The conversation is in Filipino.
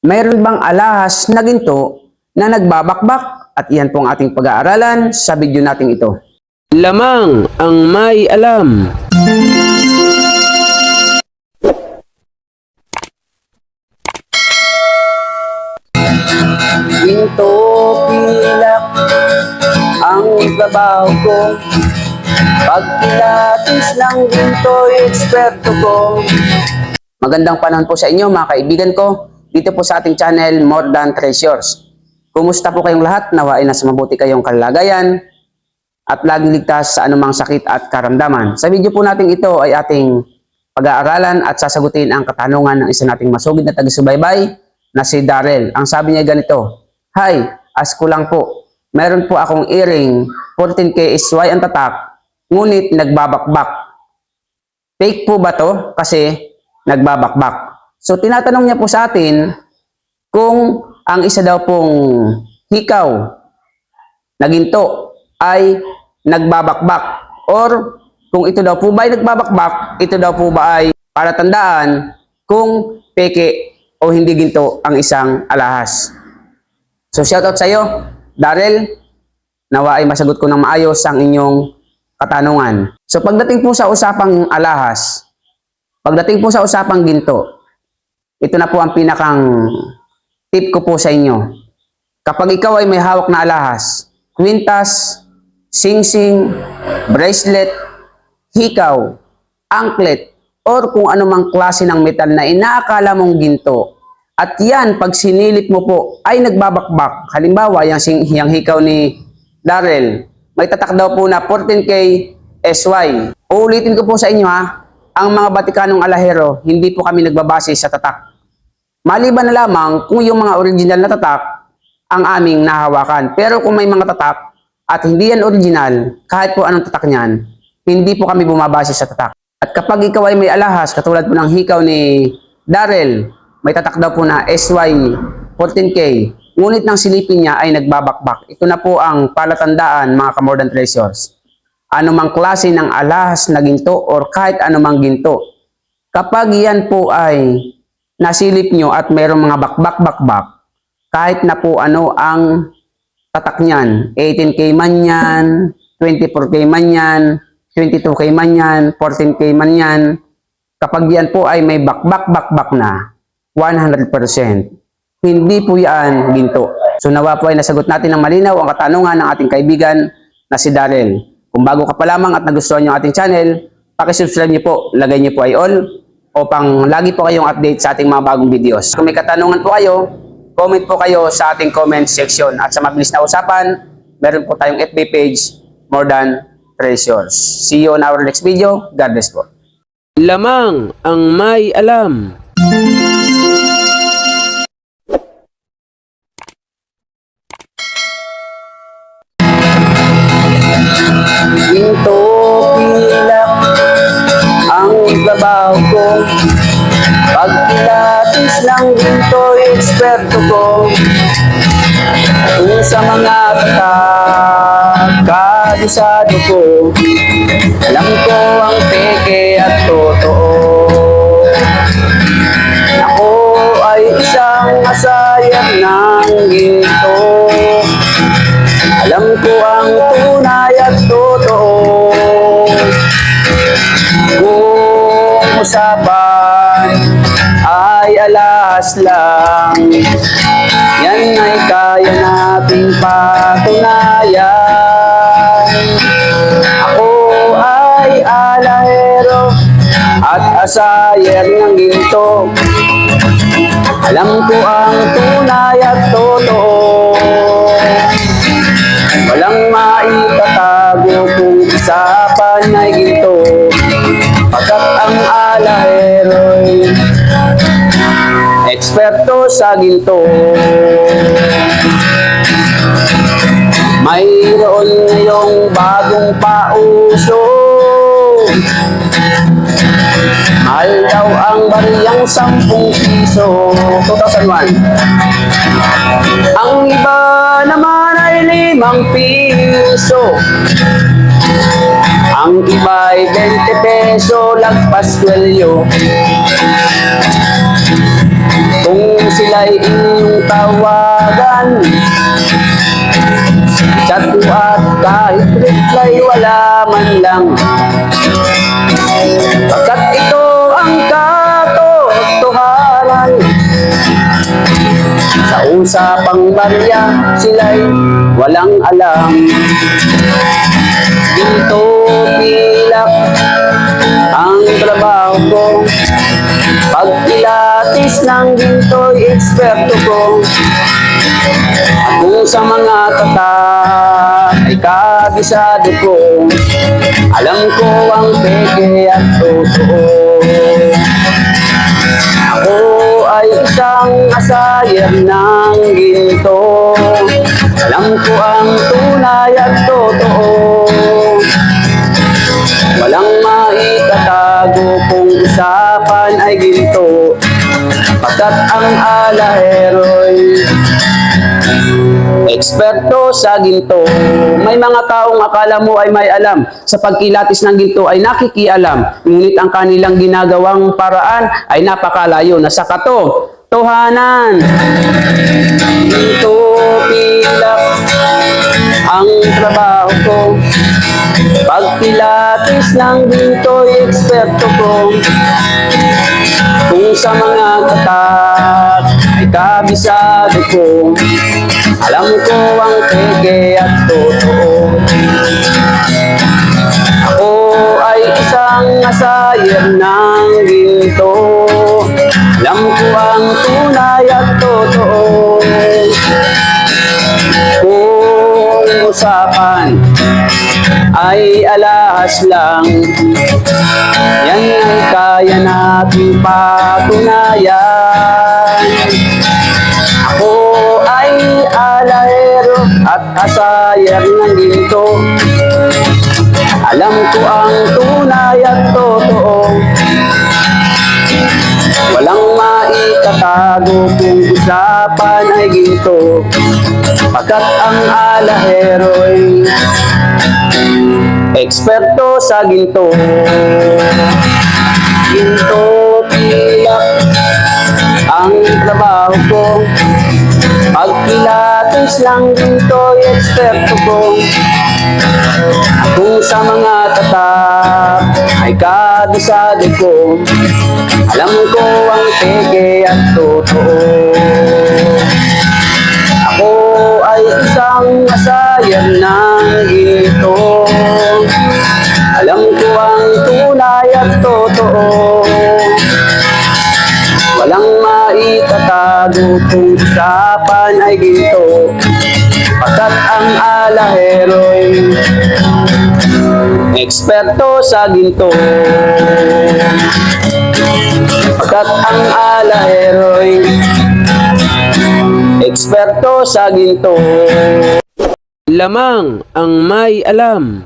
Mayroon bang alahas na ginto na nagbabakbak? At iyan po ang ating pag-aaralan sa video nating ito. Lamang ang may alam. Ginto pilak ang trabaho ko, pag pilates ng ginto eksperto ko. Magandang panahon po sa inyo mga kaibigan ko, dito po sa ating channel More Than Treasures. Kumusta po kayong lahat? Nawa ay nasa mabuti kayong kalagayan at laging ligtas sa anumang sakit at karamdaman. Sa video po natin ito ay ating pag-aaralan at sasagutin ang katanungan ng isa nating masugid na taga-subaybay na si Darrell. Ang sabi niya ganito: "Hi, ask ko lang po. Meron po akong earring, 14K SY ang tatak, ngunit nagbabakbak. Fake po ba to? Kasi nagbabakbak." So tinatanong niya po sa atin kung ang isa daw pong hikaw na ginto ay nagbabakbak, or kung ito daw po ba ay nagbabakbak, ito daw po ba ay palatandaan kung peke o hindi ginto ang isang alahas. So shoutout sa iyo, Darrell. Nawa ay masagot ko ng maayos ang inyong katanungan. So pagdating po sa usapang alahas, pagdating po sa usapang ginto, ito na po ang pinakang tip ko po sa inyo. Kapag ikaw ay may hawak na alahas, kwintas, singsing, bracelet, hikaw, anklet, or kung anumang klase ng metal na inaakala mong ginto, at yan pag sinilip mo po ay nagbabakbak, halimbawa yung hikaw ni Darrell, may tatak daw po na 14K SY. Uulitin ko po sa inyo ha, ang mga Batikanong alahero, hindi po kami nagbabase sa tatak. Maliban na lamang kung yung mga original na tatak ang aming nahawakan. Pero kung may mga tatak at hindi yan original, kahit po anong tatak niyan, hindi po kami bumabase sa tatak. At kapag ikaw ay may alahas, katulad po ng hikaw ni Darrell, may tatak daw po na SY 14K, ngunit nang silipin niya ay nagbabakbak. Ito na po ang palatandaan, mga ka-More Than Treasures. Anumang klase ng alahas na ginto or kahit anumang ginto, kapag yan po ay nasilip nyo at mayroong mga bakbak-bakbak, kahit na po ano ang tatak niyan, 18K man yan, 24K man yan, 22K man yan, 14K man yan, kapag yan po ay may bakbak-bakbak na, 100%, hindi po yan ginto. So nawa po ay nasagot natin ng malinaw ang katanungan ng ating kaibigan na si Darrell. Kung bago ka pa lamang at nagustuhan nyo ang ating channel, pakisubscribe nyo po, lagay nyo po ay all, upang lagi po kayong update sa ating mga bagong videos. Kung may katanungan po kayo, comment po kayo sa ating comment section. At sa mabilis na usapan, meron po tayong FB page, More Than Treasures. See you on our next video. God bless po. Lamang ang may alam. Ginto pilak ang trabaho ko, pag pilates ng ginto eksperto ko. Kung sa mga kabisado ko, alam ko ang peke at totoo. Ako ay isang masayang ng ginto, alam ko ang tunay at totoo. Kung usapan ay alas lang, yan ay kaya nating patunayan. Ako ay alahero at asayer ng ginto, alam ko ang tunay at totoo. Walang maitatago kung usapan ay ginto, pagkat ang alahero'y eksperto sa ginto. Mayroon ngayong bagong pauso, mahal daw ang bariyang 10 piso, 2001. Ang iba naman ay 5 piso. Ang iba'y 20 peso, lagpas kwelyo. Kung sila'y inyong tawagan, chat mo at kahit reply wala man lang. Pagkat ito ang katotohanan, sa usapang barya sila'y walang alam. Dito pilak ang trabaho ko, pagpilatis ng ginto'y eksperto ko. At kung sa mga tatak ay kabisado ko, alam ko ang peke at totoo. Ako ay isang asayer ng ginto, alam ko ang tunay at totoo. Walang maitatago kung usapan ay ginto, pagkat ang alahero'y eksperto sa ginto. May mga taong akala mo ay may alam sa pagkilatis ng ginto ay nakikialam, ngunit ang kanilang ginagawang paraan ay napakalayo na sa katotohanan. Ginto pilak ang trabaho ko, pagpilatis ng ginto'y eksperto ko. Kung sa mga katak ay kabisado ko, alam ko ang peke at totoo. Ako ay isang asayer ng ginto, alam ko ang tunay at totoo. Kung usapan ay alahas lang, yan ay kaya nating patunayan. Ako ay alahero at asayer ng ginto, alam ko ang tunay at totoo. Walang maitatago kung usapan ay ginto, pagkat ang alahero'y eksperto sa ginto. Ginto pilak ang trabaho ko, pagpilatis ng ginto'y eksperto ko. Kung sa mga tatak ay kabisado ko, alam ko ang peke at totoo. Ako ay isang asayer ng ginto, alam ko ang tunay at totoo. Walang maitatago kung usapan ay ginto, pagkat ang alahero'y eksperto sa ginto. Pagkat ang alahero'y eksperto sa ginto. Lamang ang may alam.